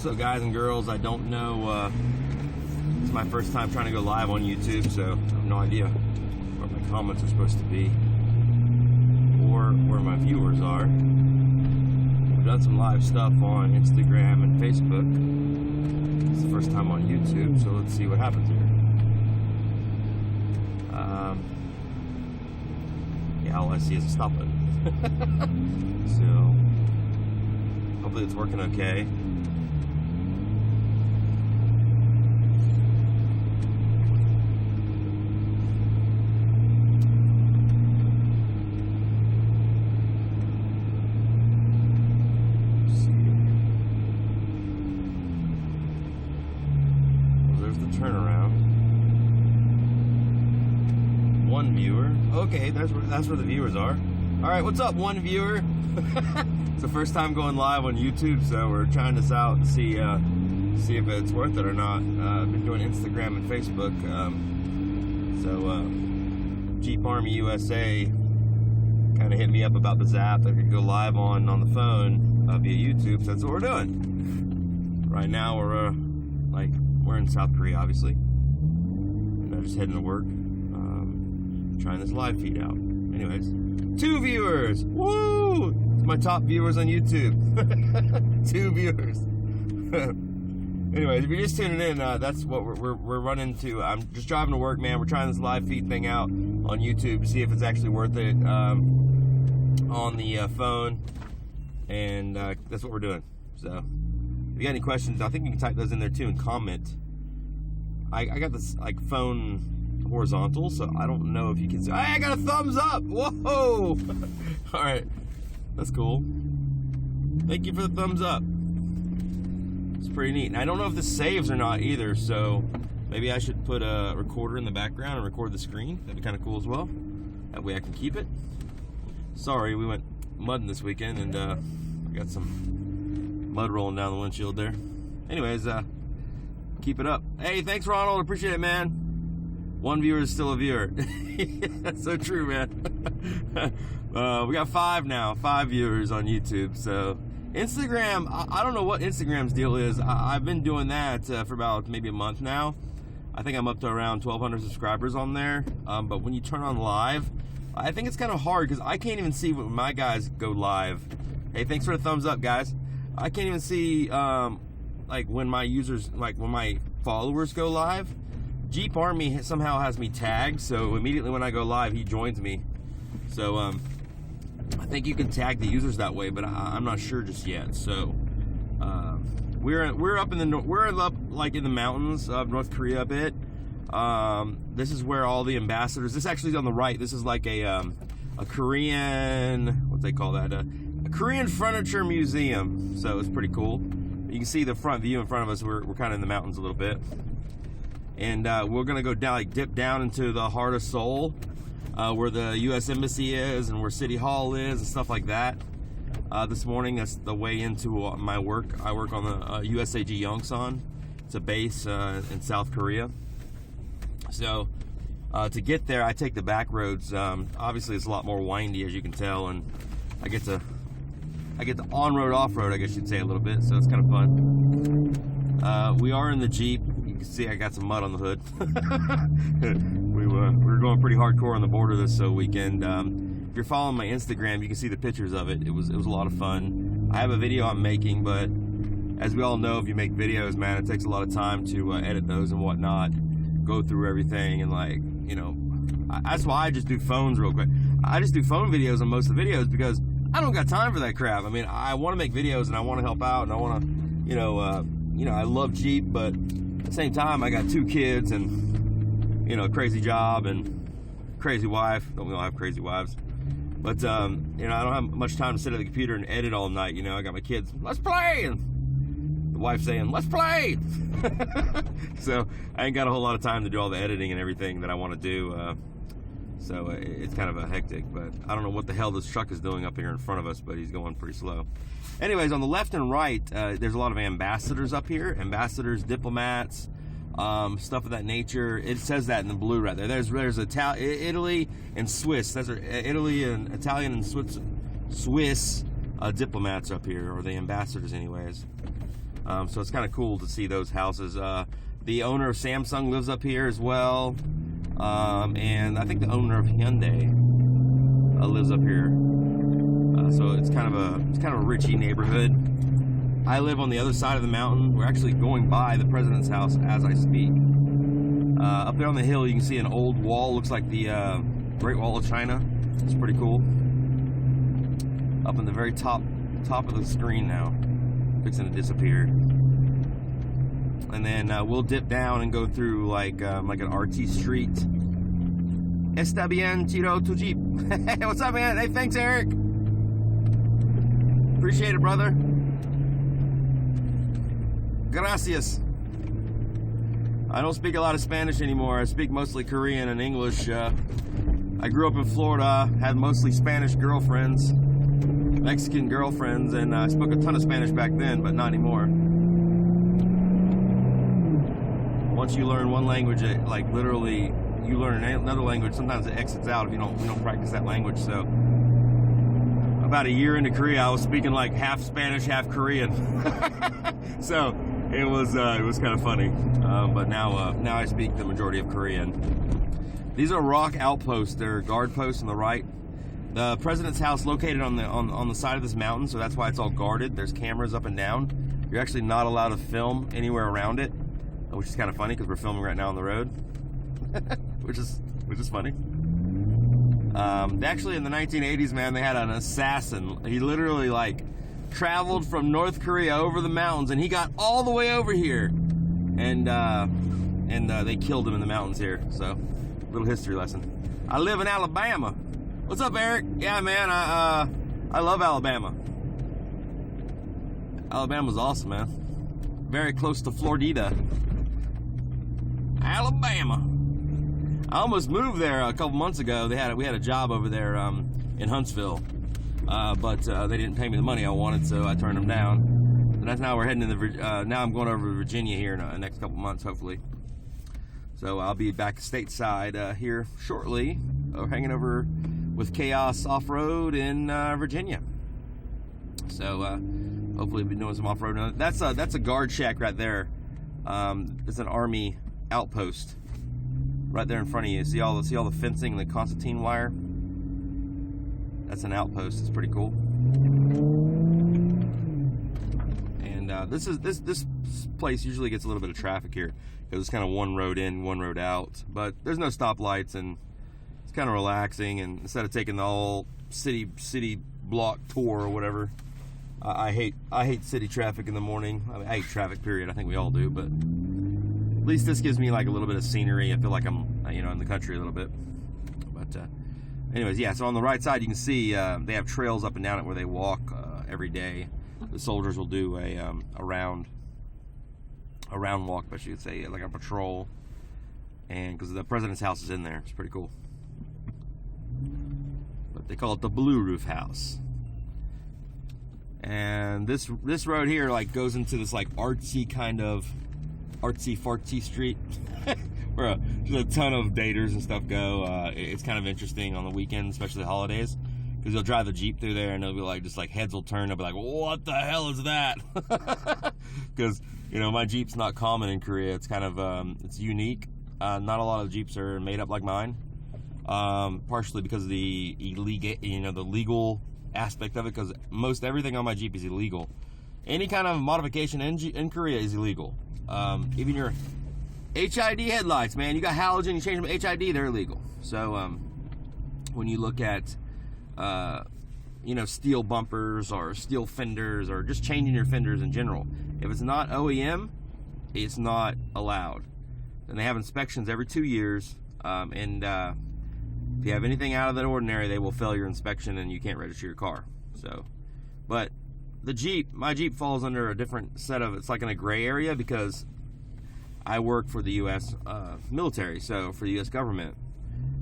So guys and girls, I don't know, it's my first time trying to go live on YouTube, so I have no idea where my comments are supposed to be or where my viewers are. I've done some live stuff on Instagram and Facebook. It's the first time on YouTube, so let's see what happens here. Yeah, all I see is a stop button. So hopefully it's working okay. Turnaround. One viewer. Okay, that's where the viewers are. All right, what's up, one viewer? It's the first time going live on YouTube, so we're trying this out to see if it's worth it or not. I've been doing Instagram and Facebook. Jeep Army USA kind of hit me up about this app that could go live on the phone via YouTube. So that's what we're doing. Right now we're in South Korea, obviously, and I'm just heading to work, trying this live feed out. Anyways, 2 viewers, woo! It's my top viewers on YouTube. 2 viewers. Anyways, if you're just tuning in, that's what we're running to. I'm just driving to work, man. We're trying this live feed thing out on YouTube to see if it's actually worth it on the phone, and that's what we're doing. So if you got any questions, I think you can type those in there too and comment. I got this phone horizontal, so I don't know if you can see. Hey, I got a thumbs up. Whoa! All right, that's cool. Thank you for the thumbs up. It's pretty neat. And I don't know if this saves or not either, so maybe I should put a recorder in the background and record the screen. That'd be kind of cool as well. That way I can keep it. Sorry, we went mudding this weekend, and I got some mud rolling down the windshield there. Anyways, keep it up. Hey, thanks, Ronald. Appreciate it, man. 1 viewer is still a viewer. That's so true, man. We got 5 now, 5 viewers on YouTube. So Instagram, I don't know what Instagram's deal is. I've been doing that for about maybe a month now. I think I'm up to around 1,200 subscribers on there. But when you turn on live, I think it's kind of hard because I can't even see when my guys go live. Hey, thanks for the thumbs up, guys. I can't even see when my users, when my followers go live. Jeep Army somehow has me tagged, so immediately when I go live, he joins me. So I think you can tag the users that way, but I'm not sure just yet. So we're up in the in the mountains of North Korea a bit. This is where all the ambassadors. This actually is on the right. This is like a Korean, what's they call that? A Korean furniture museum. So it's pretty cool. You can see the front view in front of us. We're kind of in the mountains a little bit, and we're gonna go down, dip down into the heart of Seoul, where the U.S. Embassy is and where City Hall is and stuff like that. This morning, that's the way into my work. I work on the USAG Yongsan. It's a base in South Korea. So to get there, I take the back roads. Obviously, it's a lot more windy, as you can tell, and I get to on-road, off-road, I guess you'd say, a little bit, so it's kind of fun. We are in the Jeep. You can see I got some mud on the hood. we were going pretty hardcore on the border this weekend. If you're following my Instagram, you can see the pictures of it. It was a lot of fun. I have a video I'm making, but as we all know, if you make videos, man, it takes a lot of time to edit those and whatnot, go through everything, and that's why I just do phones real quick. I just do phone videos on most of the videos because I don't got time for that crap. I mean, I want to make videos and I want to help out and I want to, I love Jeep, but at the same time, I got 2 kids and, a crazy job and crazy wife. Don't we all have crazy wives? But, I don't have much time to sit at the computer and edit all night. I got my kids, let's play! And the wife saying, let's play! So I ain't got a whole lot of time to do all the editing and everything that I want to do. So it's kind of a hectic, but I don't know what the hell this truck is doing up here in front of us, but he's going pretty slow. Anyways, on the left and right, there's a lot of ambassadors up here. Ambassadors, diplomats, stuff of that nature. It says that in the blue right there. There's Italy and Swiss. Those are Italy and Italian and Swiss diplomats up here, or the ambassadors anyways. So it's kind of cool to see those houses. The owner of Samsung lives up here as well, and I think the owner of Hyundai lives up here. So it's kind of a richy neighborhood. I live on the other side of the mountain. We're actually going by the president's house as I speak. Up there on the hill, you can see an old wall. Looks like the Great Wall of China. It's pretty cool. Up in the very top of the screen now, fixing to disappear. And then we'll dip down and go through like an RT street. Está bien, tiro tu jeep. Hey, what's up, man? Hey, thanks, Eric. Appreciate it, brother. Gracias. I don't speak a lot of Spanish anymore. I speak mostly Korean and English. I grew up in Florida, had mostly Spanish girlfriends, Mexican girlfriends, and I spoke a ton of Spanish back then, but not anymore. Once you learn one language, like literally, you learn another language, sometimes it exits out if you don't practice that language. So about a year into Korea, I was speaking like half Spanish, half Korean. So it was kind of funny. But now I speak the majority of Korean. These are rock outposts. They're guard posts on the right. The president's house located on the side of this mountain, so that's why it's all guarded. There's cameras up and down. You're actually not allowed to film anywhere around it, which is kind of funny because we're filming right now on the road, which is funny. Actually, in the 1980s, man, they had an assassin. He literally like traveled from North Korea over the mountains, and he got all the way over here, and they killed him in the mountains here. So, little history lesson. I live in Alabama. What's up, Eric? Yeah, man, I love Alabama. Alabama's awesome, man. Very close to Florida. Alabama. I almost moved there a couple months ago. We had a job over there in Huntsville, but they didn't pay me the money I wanted, so I turned them down. And that's now we're heading to now I'm going over to Virginia here in the next couple months, hopefully. So I'll be back stateside here shortly, hanging over with Chaos Off-Road in Virginia. So hopefully we'll be doing some off-road. That's a guard shack right there. It's an Army outpost right there in front of you. See all the fencing and the concertina wire? That's an outpost. It's pretty cool. And this place usually gets a little bit of traffic here because it's kind of one road in, one road out. But there's no stoplights, and it's kind of relaxing. And instead of taking the whole city block tour or whatever, I hate city traffic in the morning. I mean, I hate traffic, period. I think we all do, but at least this gives me like a little bit of scenery. I feel like I'm, in the country a little bit. But anyways, yeah, so on the right side you can see they have trails up and down it where they walk every day. The soldiers will do a round walk, but you could say, like a patrol. And because the president's house is in there, it's pretty cool. But they call it the Blue Roof House. And this road here like goes into this like artsy fartsy street where just a ton of daters and stuff go. It's kind of interesting on the weekends, especially holidays, because you'll drive the Jeep through there and it'll be like, just like heads will turn. They'll be like, what the hell is that? Because my Jeep's not common in Korea. It's kind of it's unique. Not a lot of Jeeps are made up like mine. Partially because of the the legal aspect of it, because most everything on my Jeep is illegal. Any kind of modification in Korea is illegal. Even your HID headlights, man, you got halogen, you change them to HID, they're illegal. So when you look at steel bumpers or steel fenders or just changing your fenders in general, if it's not OEM, it's not allowed. And they have inspections every 2 years, and if you have anything out of the ordinary, they will fail your inspection and you can't register your car. So, but my Jeep falls under a different set of, it's like in a gray area because I work for the U.S. Military, so for the U.S. government.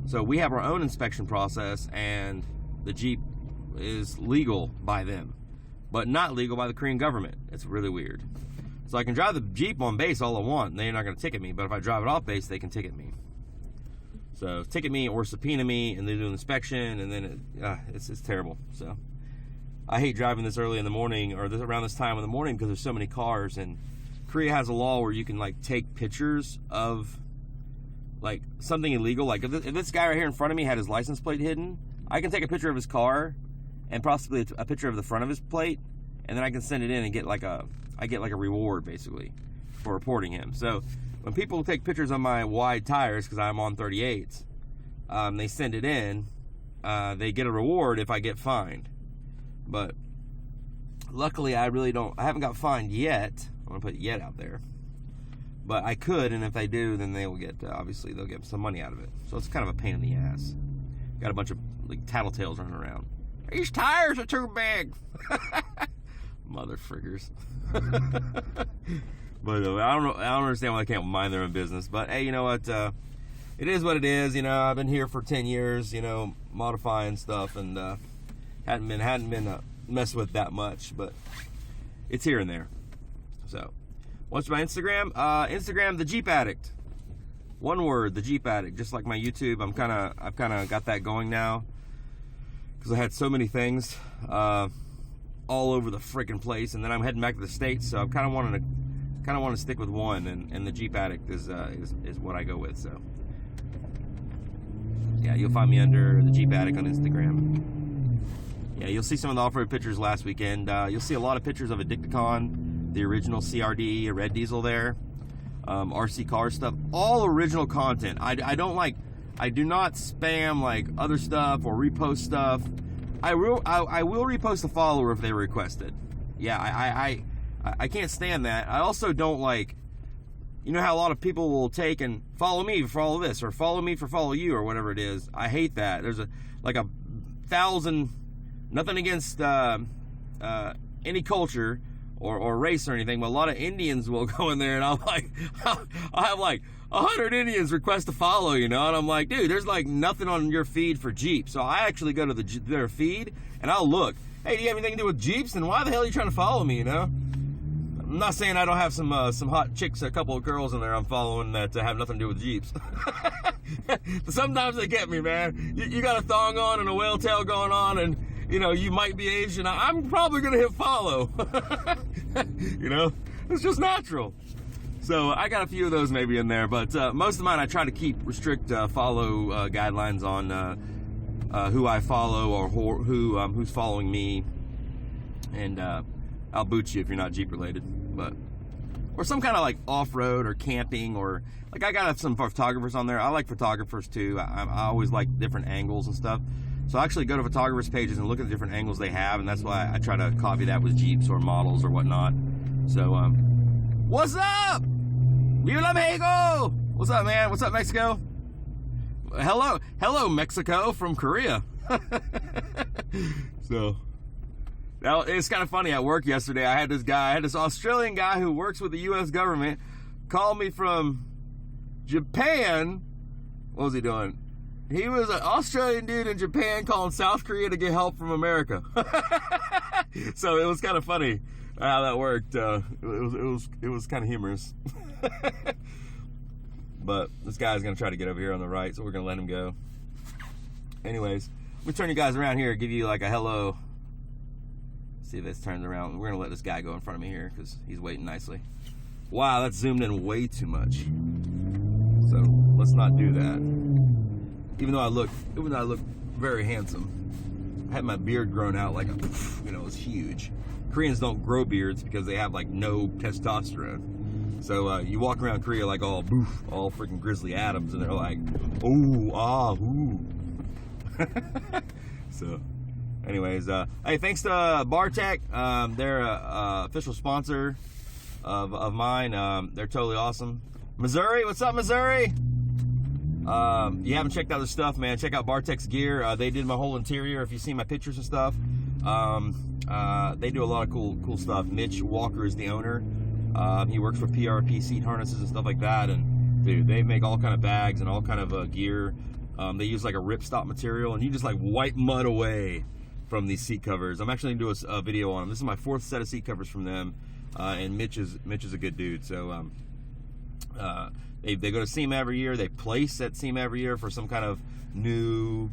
So we have our own inspection process, and the Jeep is legal by them, but not legal by the Korean government. It's really weird. So I can drive the Jeep on base all I want, and they're not going to ticket me, but if I drive it off base, they can ticket me. So ticket me or subpoena me, and they do an inspection, and then it's terrible. So I hate driving this early in the morning or around this time in the morning because there's so many cars. And Korea has a law where you can like take pictures of like something illegal. Like if this guy right here in front of me had his license plate hidden, I can take a picture of his car and possibly a picture of the front of his plate, and then I can send it in and get like a reward basically for reporting him. So when people take pictures of my wide tires because I'm on 38s, they send it in, they get a reward if I get fined. But luckily I haven't got fined yet. I'm gonna put yet out there, but I could, and if they do, then they will get obviously they'll get some money out of it. So it's kind of a pain in the ass. Got a bunch of like tattletales running around. These tires are too big. Mother friggers. But I don't understand why they can't mind their own business. But hey, you know what? It is what it is. You know, I've been here for 10 years. You know, modifying stuff, and hadn't been messed with that much. But it's here and there. So, what's my Instagram? Instagram, the Jeep Addict. One word, the Jeep Addict. Just like my YouTube, I've kind of got that going now because I had so many things all over the freaking place, and then I'm heading back to the States, so I'm kind of want to stick with one, and the Jeep Addict is what I go with. So, yeah, you'll find me under the Jeep Addict on Instagram. Yeah, you'll see some of the off-road pictures last weekend. You'll see a lot of pictures of a Dicticon, the original CRD, a red diesel there, RC car stuff, all original content. I do not spam like other stuff or repost stuff. I will repost a follower if they request it. Yeah, I can't stand that. I also don't like, you know how a lot of people will take and follow me for follow this or follow me for follow you or whatever it is. I hate that. There's a 1,000, nothing against any culture or race or anything, but a lot of Indians will go in there, and I'll have like 100 Indians request to follow, you know, and I'm like, dude, there's like nothing on your feed for Jeep. So I actually go to their feed and I'll look, hey, do you have anything to do with Jeeps? Then why the hell are you trying to follow me, you know? I'm not saying I don't have some hot chicks, a couple of girls in there I'm following that have nothing to do with Jeeps. Sometimes they get me, man. You got a thong on and a whale tail going on, and you know, you might be Asian. I'm probably going to hit follow. You know, it's just natural. So I got a few of those maybe in there, but most of mine I try to restrict follow guidelines on who I follow or who's following me. And I'll boot you if you're not Jeep related, or some kind of like off-road or camping, or like I got some photographers on there. I like photographers too. I always like different angles and stuff. So I actually go to photographers' pages and look at the different angles they have, and that's why I try to copy that with Jeeps or models or whatnot. So, what's up? Viva Mexico! What's up, man? What's up, Mexico? Hello, Mexico from Korea. So, now it's kind of funny. At work yesterday, I had this Australian guy who works with the U.S. government call me from Japan. What was he doing? He was an Australian dude in Japan calling South Korea to get help from America. So it was kind of funny how that worked. It was kind of humorous. But this guy's gonna try to get over here on the right, so we're gonna let him go. Anyways, let me turn you guys around here, give you like a hello. See if this turns around. We're gonna let this guy go in front of me here because he's waiting nicely. Wow, that's zoomed in way too much. So let's not do that. Even though I look very handsome, I had my beard grown out like it was huge. Koreans don't grow beards because they have like no testosterone. So you walk around Korea like all freaking Grizzly Adams, and they're like, ooh. So, anyways, hey, thanks to Bartech. They're a official sponsor of mine. They're totally awesome. Missouri, what's up, Missouri? You haven't checked out their stuff, man, check out Bartech's gear. They did my whole interior. If you see my pictures and stuff, they do a lot of cool stuff. Mitch Walker is the owner. He works for PRP seat harnesses and stuff like that, and dude, they make all kind of bags and all kind of gear. They use like a ripstop material, and you just like wipe mud away from these seat covers. I'm actually gonna do a video on them. This is my 4th set of seat covers from them, and Mitch is a good dude. So they go to SEMA every year. They place at SEMA every year for some kind of new,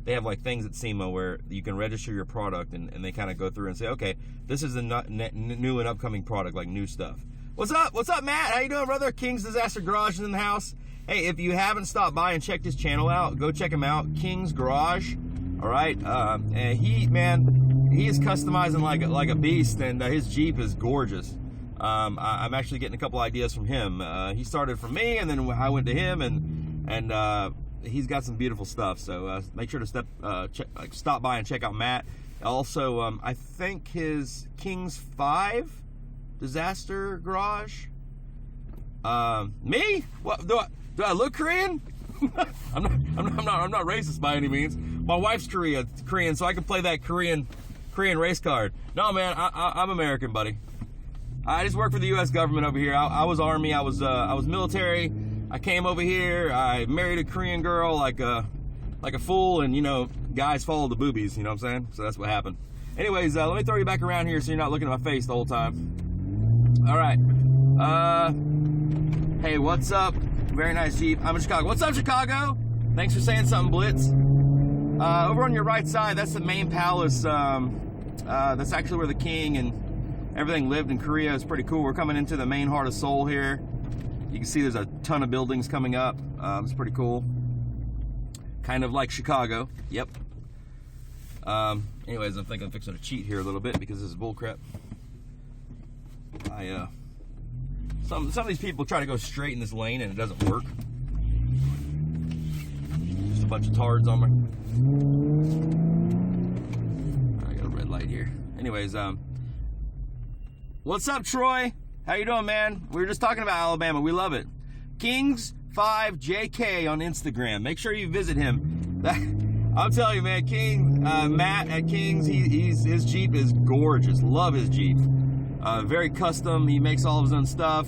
they have like things at SEMA where you can register your product, and they kind of go through and say, okay, this is a new and upcoming product, like new stuff. What's up, Matt? How you doing, brother? King's Disaster Garage is in the house. Hey, if you haven't stopped by and checked his channel out, go check him out, King's Garage. All right, and he is customizing like a beast, and his Jeep is gorgeous. I'm actually getting a couple ideas from him. He started from me, and then I went to him, and he's got some beautiful stuff. So make sure to stop by and check out Matt. Also, I think his King's 5 Disaster Garage. Me? What do I look Korean? I'm not racist by any means. My wife's Korean, so I can play that Korean race card. No, man, I'm American, buddy. I just work for the U.S. government over here. I was Army. I was military. I came over here. I married a Korean girl like a fool, and you know, guys follow the boobies. You know what I'm saying? So that's what happened. Anyways, let me throw you back around here so you're not looking at my face the whole time. All right. Hey, what's up? Very nice Jeep. I'm in Chicago. What's up, Chicago? Thanks for saying something, Blitz. Over on your right side, that's the main palace. That's actually where the king and everything lived in Korea. It's pretty cool. We're coming into the main heart of Seoul here. You can see there's a ton of buildings coming up. It's pretty cool. Kind of like Chicago. Yep. Anyways, I think I'm fixing to cheat here a little bit because this is bullcrap. Some of these people try to go straight in this lane and it doesn't work. Just a bunch of tards on me. I got a red light here. Anyways, what's up, Troy? How you doing, man? We were just talking about Alabama. We love it. Kings5JK on Instagram. Make sure you visit him. I'm telling you, man, Matt at Kings, his Jeep is gorgeous. Love his Jeep. Very custom. He makes all of his own stuff.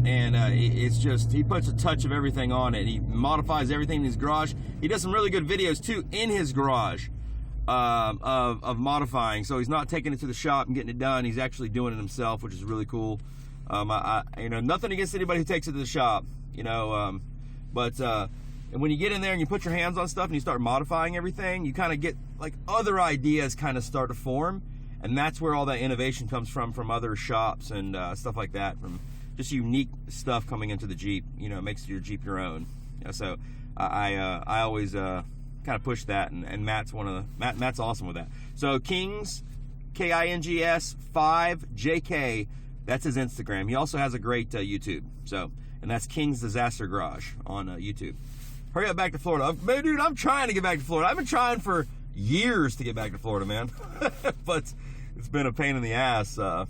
It's just, he puts a touch of everything on it. He modifies everything in his garage. He does some really good videos too in his garage of modifying. So he's not taking it to the shop and getting it done. He's actually doing it himself, which is really cool. Nothing against anybody who takes it to the shop, but when you get in there and you put your hands on stuff and you start modifying everything, you kind of get like other ideas kind of start to form. And that's where all that innovation comes from other shops and stuff like that, from just unique stuff coming into the Jeep. It makes your Jeep your own. So I always kind of push that, and Matt's Matt's awesome with that. So Kings, Kings 5JK, that's his Instagram. He also has a great YouTube. And that's King's Disaster Garage on YouTube. Hurry up back to Florida, man, dude. I'm trying to get back to Florida. I've been trying for years to get back to Florida, man. But it's been a pain in the ass. Not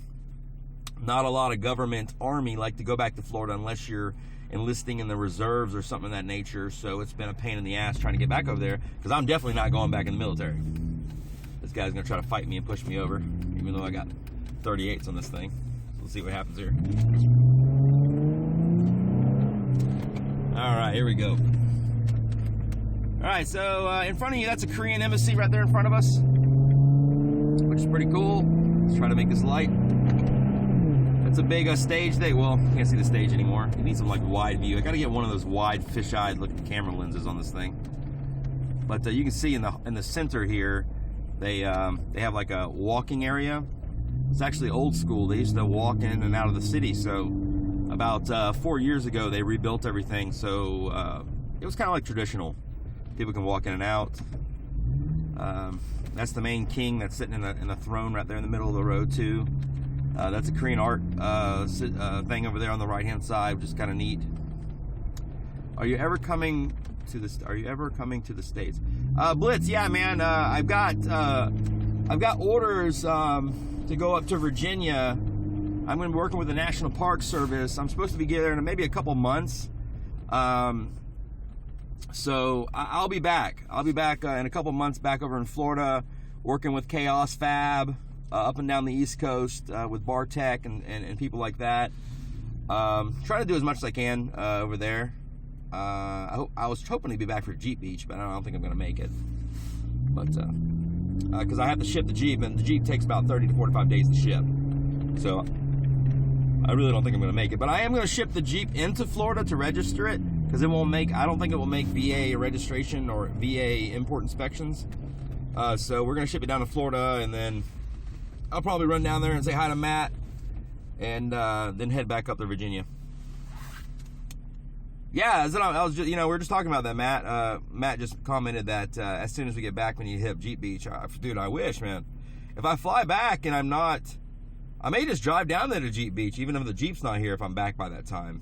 a lot of government Army like to go back to Florida unless you're enlisting in the reserves or something of that nature. So it's been a pain in the ass trying to get back over there, because I'm definitely not going back in the military. This guy's gonna try to fight me and push me over, even though I got 38s on this thing. Let's see what happens here. All right, here we go. All right, so in front of you, that's a Korean embassy right there in front of us, which is pretty cool. Let's try to make this light. It's a big stage there. Well, you can't see the stage anymore. You need some like wide view. I got to get one of those wide fisheye looking camera lenses on this thing. But you can see in the center here, they have like a walking area. It's actually old school. They used to walk in and out of the city. So about 4 years ago, they rebuilt everything. So it was kind of like traditional. People can walk in and out. That's the main king that's sitting in the throne right there in the middle of the road too. That's a Korean art thing over there on the right hand side, which is kind of neat. Are you ever coming to the States? Blitz, yeah, man. I've got orders to go up to Virginia. I'm going to be working with the National Park Service. I'm supposed to be getting there in maybe a couple months. So I'll be back. I'll be back in a couple months, back over in Florida, working with Chaos Fab up and down the East Coast with Bartech and people like that. Trying to do as much as I can over there. I was hoping to be back for Jeep Beach, but I don't think I'm going to make it. But because I have to ship the Jeep, and the Jeep takes about 30 to 45 days to ship. So I really don't think I'm going to make it. But I am going to ship the Jeep into Florida to register it, because it won't make, I don't think it will make VA registration or VA import inspections. So we're going to ship it down to Florida, and then I'll probably run down there and say hi to Matt, and then head back up to Virginia. Yeah, I was just, we were just talking about that, Matt. Matt just commented that as soon as we get back, we need to hit up Jeep Beach. Dude, I wish, man. If I fly back and I'm not, I may just drive down there to Jeep Beach, even if the Jeep's not here, if I'm back by that time.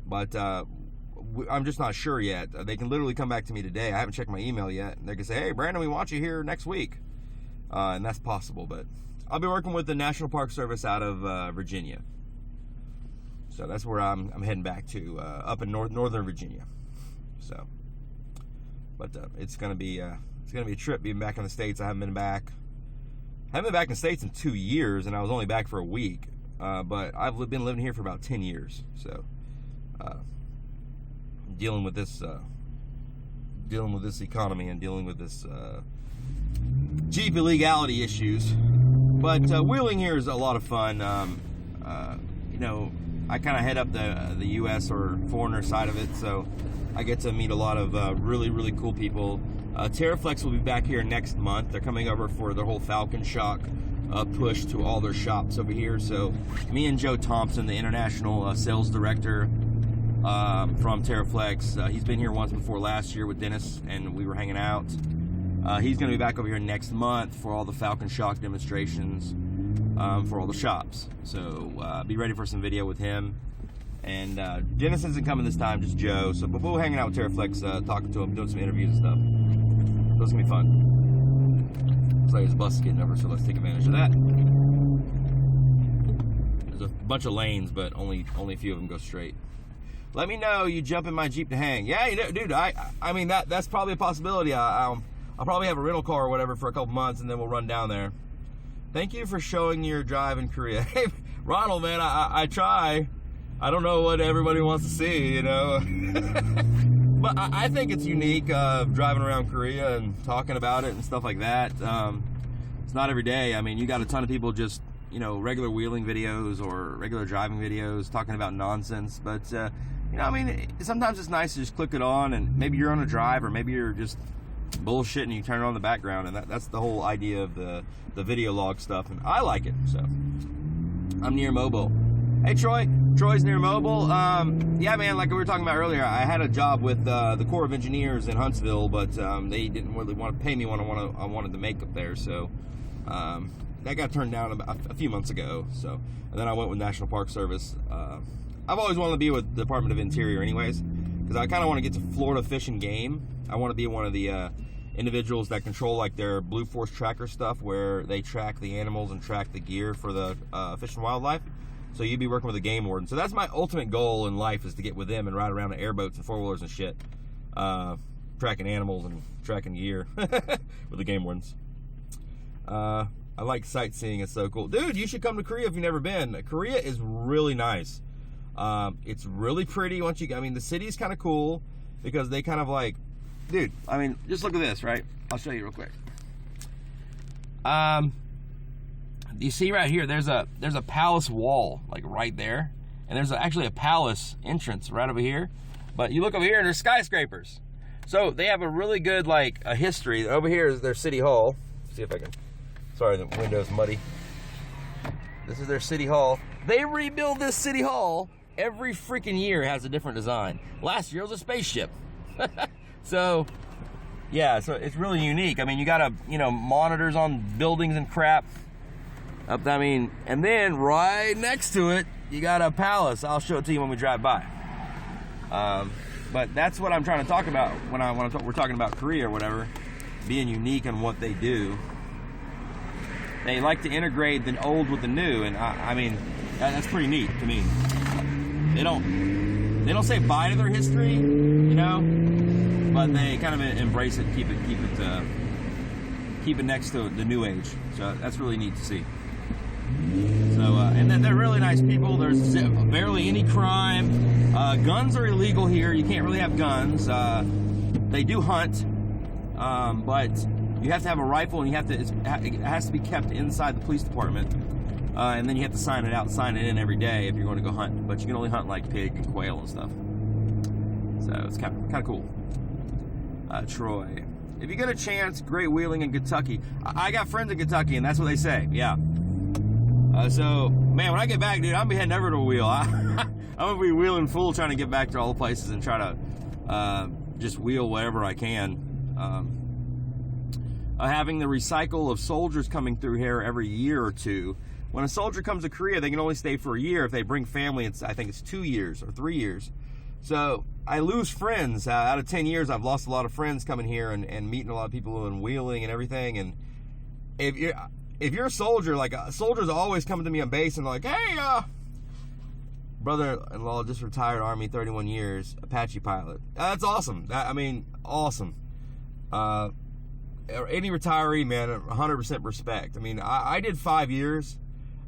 But I'm just not sure yet. They can literally come back to me today. I haven't checked my email yet. They can say, hey, Brandon, we want you here next week. And that's possible, but I'll be working with the National Park Service out of Virginia. So that's where I'm heading back to, up in northern Virginia. So, but it's gonna be a trip being back in the States. I haven't been back in the States in 2 years, and I was only back for a week. But I've been living here for about 10 years. So, dealing with this economy and dealing with this Jeep illegality issues. But wheeling here is a lot of fun. I kind of head up the U.S. or foreigner side of it, so I get to meet a lot of really, really cool people. TerraFlex will be back here next month. They're coming over for their whole Falcon Shock push to all their shops over here. So me and Joe Thompson, the international sales director from TerraFlex, he's been here once before last year with Dennis, and we were hanging out. He's going to be back over here next month for all the Falcon Shock demonstrations for all the shops. So be ready for some video with him. And Dennis isn't coming this time, just Joe. So but we'll hanging out with TerraFlex, talking to him, doing some interviews and stuff. So it's going to be fun. Looks like his bus is getting over, so let's take advantage of that. There's a bunch of lanes, but only a few of them go straight. Let me know you jump in my Jeep to hang. Yeah, dude, I mean, that's probably a possibility. I'll probably have a rental car or whatever for a couple months, and then we'll run down there. Thank you for showing your drive in Korea. Hey, Ronald, man, I try. I don't know what everybody wants to see, But I think it's unique, driving around Korea and talking about it and stuff like that. It's not every day. I mean, you got a ton of people just, regular wheeling videos or regular driving videos talking about nonsense. But, sometimes it's nice to just click it on, and maybe you're on a drive, or maybe you're just bullshit and you turn it on in the background, and that's the whole idea of the video log stuff, and I like it. So I'm near Mobile. Hey, Troy's near Mobile. Yeah, man, like we were talking about earlier, I had a job with the Corps of Engineers in Huntsville, but they didn't really want to pay me when I wanted to make up there. So that got turned down about a few months ago. So, and then I went with National Park Service. I've always wanted to be with the Department of Interior anyways, because I kind of want to get to Florida Fish and Game. I want to be one of the individuals that control like their Blue Force tracker stuff, where they track the animals and track the gear for the fish and wildlife. So you'd be working with a game warden. So that's my ultimate goal in life, is to get with them and ride around in airboats and four-wheelers and shit, tracking animals and tracking gear with the game wardens. I like sightseeing. It's so cool. Dude, you should come to Korea if you've never been. Korea is really nice. It's really pretty once you, the city's kind of cool because they kind of like, dude, just look at this, right? I'll show you real quick. You see right here, there's a palace wall, like right there. And there's actually a palace entrance right over here. But you look over here and there's skyscrapers. So they have a really good, like, a history. Over here is their city hall. Let's see if I can, sorry, the window's muddy. This is their city hall. They rebuild this city hall every freaking year. It has a different design. Last year it was a spaceship. So, yeah, so it's really unique. You got monitors on buildings and crap. And then right next to it, you got a palace. I'll show it to you when we drive by. But that's what I'm trying to talk about when we're talking about Korea or whatever, being unique in what they do. They like to integrate the old with the new, and that's pretty neat to me. They don't say bye to their history, but they kind of embrace it, keep it next to the new age. So that's really neat to see. So, and then they're really nice people. There's barely any crime. Guns are illegal here. You can't really have guns. They do hunt, but you have to have a rifle, and it has to be kept inside the police department. And then you have to sign it in every day if you're going to go hunt. But you can only hunt like pig and quail and stuff. So it's kind of cool. Troy, if you get a chance, great wheeling in Kentucky. I got friends in Kentucky, and that's what they say. Yeah. So, man, when I get back, dude, I'm heading over to a wheel. I'm gonna be wheeling full, trying to get back to all the places and try to just wheel wherever I can. Having the recycle of soldiers coming through here every year or two. When a soldier comes to Korea, they can only stay for a year. If they bring family, I think it's 2 years or 3 years. So I lose friends. Out of 10 years, I've lost a lot of friends coming here and meeting a lot of people and wheeling and everything. And if you're a soldier, like soldiers always come to me on base and like, hey, brother-in-law just retired Army, 31 years, Apache pilot. That's awesome. Awesome. Any retiree, man, 100% respect. I mean, I did 5 years.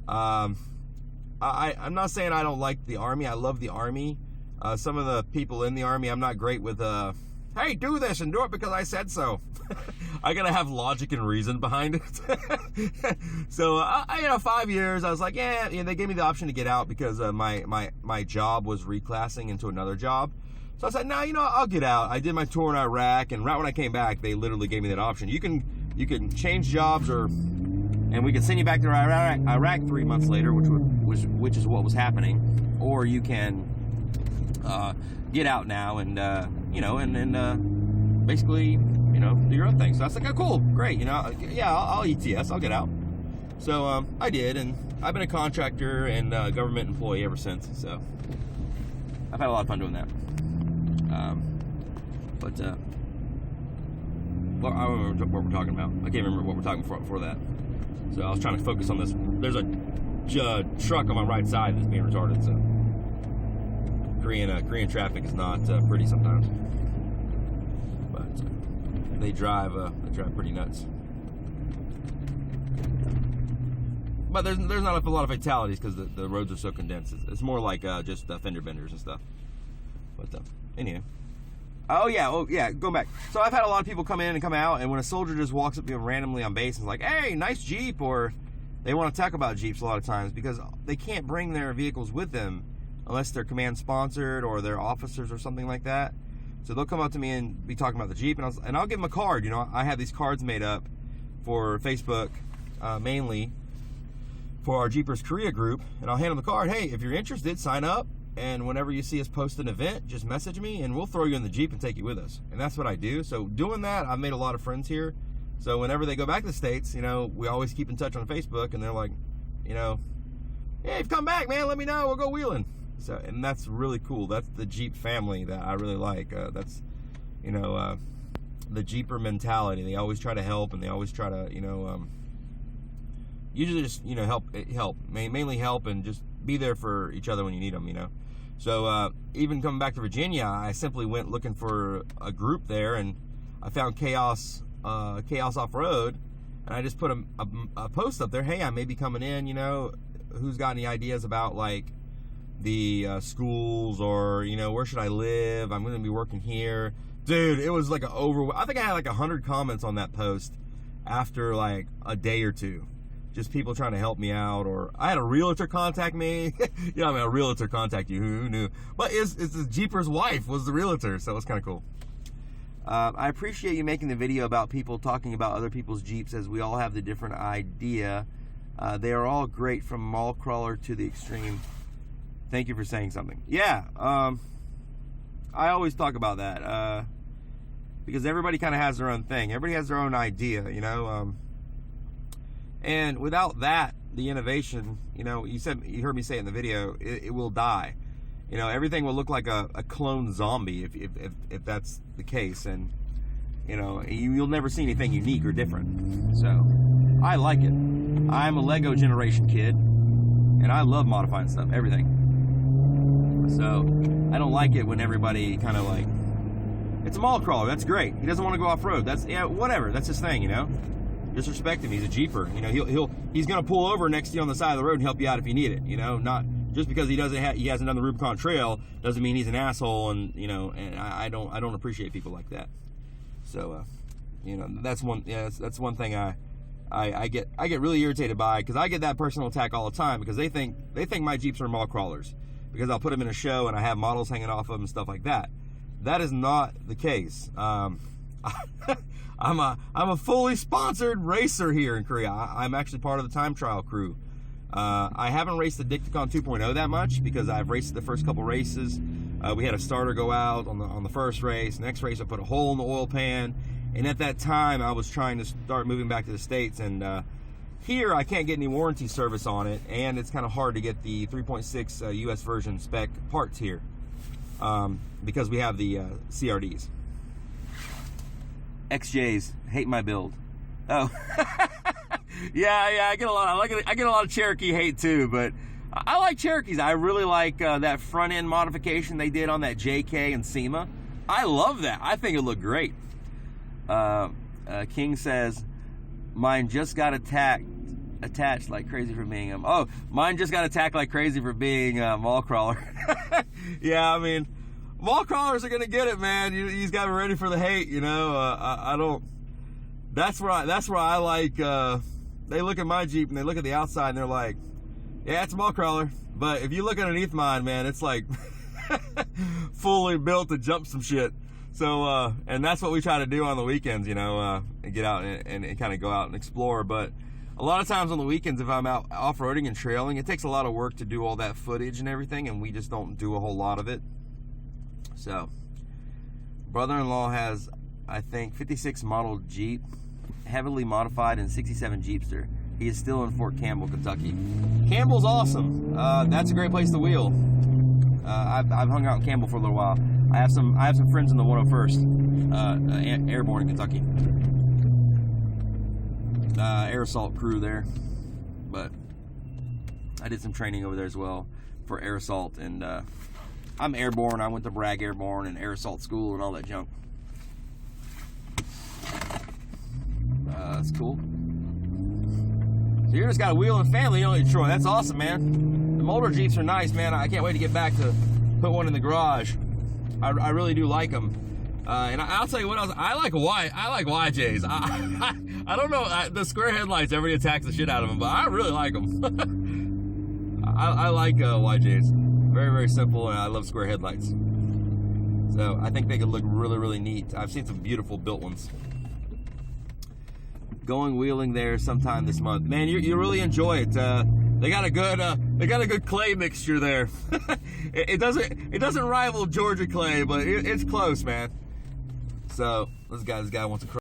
I'm not saying I don't like the Army. I love the Army. Some of the people in the Army, I'm not great with, hey, do this and do it because I said so. I gotta have logic and reason behind it. So, 5 years, I was like, yeah, they gave me the option to get out because my job was reclassing into another job. So I said, no, I'll get out. I did my tour in Iraq, and right when I came back, they literally gave me that option. You can change jobs, and we can send you back to Iraq 3 months later, which is what was happening, or you can get out now and basically do your own thing. So I was like, oh, cool, great, yeah, I'll ETS, I'll get out. So I did, and I've been a contractor and government employee ever since. So I've had a lot of fun doing that. Well, I don't remember what we're talking about. I can't remember what we're talking before that. So I was trying to focus on this. There's a truck on my right side that's being retarded. So Korean traffic is not pretty sometimes, but they drive pretty nuts. But there's not a lot of fatalities because the roads are so condensed. It's more like just fender benders and stuff. But anyhow. Oh yeah, going back. So I've had a lot of people come in and come out, and when a soldier just walks up to them randomly on base and is like, hey, nice Jeep, or they want to talk about Jeeps a lot of times because they can't bring their vehicles with them unless they're command sponsored or they're officers or something like that. So they'll come up to me and be talking about the Jeep, and I'll give them a card. I have these cards made up for Facebook, mainly for our Jeepers Korea group, and I'll hand them the card. Hey, if you're interested, sign up. And whenever you see us post an event, just message me and we'll throw you in the Jeep and take you with us. And that's what I do. So doing that, I've made a lot of friends here. So whenever they go back to the States, we always keep in touch on Facebook, and they're like, hey, come back, man, let me know, we'll go wheeling. So, and that's really cool. That's the Jeep family that I really like. That's, the Jeeper mentality. They always try to help, and they always try to, usually just, help, mainly help and just be there for each other when you need them, So even coming back to Virginia, I simply went looking for a group there, and I found Chaos Off-Road, and I just put a post up there. Hey, I may be coming in, who's got any ideas about like the schools, or where should I live? I'm going to be working here. Dude, it was like I think I had like 100 comments on that post after like a day or two. Just people trying to help me out, or I had a realtor contact me. A realtor contact you, who knew? But it's the Jeeper's wife was the realtor, so it was kind of cool. I appreciate you making the video about people talking about other people's Jeeps, as we all have the different idea. They are all great, from mall crawler to the extreme. Thank you for saying something. Yeah, I always talk about that because everybody kind of has their own thing. Everybody has their own idea, and without that, the innovation, you heard me say it in the video, it will die. Everything will look like a clone zombie if that's the case, and you'll never see anything unique or different. So I like it. I'm a Lego generation kid, and I love modifying stuff, everything. So I don't like it when everybody kind of like, it's a mall crawler, that's great. He doesn't want to go off road. That's whatever. That's his thing, Disrespect him. He's a Jeeper. He's gonna pull over next to you on the side of the road and help you out if you need it. Not just because he hasn't done the Rubicon Trail doesn't mean he's an asshole. And and I don't appreciate people like that. So that's one. Yeah, that's one thing I get really irritated by, because I get that personal attack all the time, because they think my Jeeps are mall crawlers because I'll put them in a show and I have models hanging off of them and stuff like that. that is not the case. I'm a fully sponsored racer here in Korea. I'm actually part of the time trial crew. I haven't raced the Dicticon 2.0 that much because I've raced the first couple races. We had a starter go out on the first race. Next race, I put a hole in the oil pan. And at that time, I was trying to start moving back to the States. And here, I can't get any warranty service on it. And it's kind of hard to get the 3.6 US version spec parts here because we have the CRDs. XJs, hate my build. Oh. yeah, I get a lot of Cherokee hate too, but I like Cherokees. I really like that front end modification they did on that JK and SEMA. I love that. I think it looked great. King says, mine just got attached like crazy for being mine just got attacked like crazy for being a mall crawler. Yeah, I mean, mall crawlers are gonna get it, man. You just gotta be ready for the hate, you know. I don't. That's where I like. They look at my Jeep and they look at the outside and they're like, yeah, it's a mall crawler. But if you look underneath mine, man, it's like fully built to jump some shit. So, and that's what we try to do on the weekends, you know, and get out and kind of go out and explore. But a lot of times on the weekends, if I'm out off-roading and trailing, it takes a lot of work to do all that footage and everything, and we just don't do a whole lot of it. So, brother-in-law has, I think, 56 model Jeep, heavily modified, and 67 Jeepster. He is still in Fort Campbell, Kentucky. Campbell's awesome. That's a great place to wheel. I've hung out in Campbell for a little while. I have some friends in the 101st Airborne in Kentucky. Air assault crew there, but I did some training over there as well for air assault, and I'm airborne. I went to Bragg Airborne and air assault school and all that junk. That's cool. So you just got a wheeling family, don't you, Troy? That's awesome, man. The motor Jeeps are nice, man. I can't wait to get back to put one in the garage. I really do like them. And I'll tell you what else. I like YJs. I don't know. The square headlights, everybody attacks the shit out of them, but I really like them. I like YJs. Very, very simple, and I love square headlights. So I think they could look really, really neat. I've seen some beautiful built ones. Going wheeling there sometime this month, man. You really enjoy it. They got a good clay mixture there. it doesn't rival Georgia clay, but it's close, man. So this guy wants to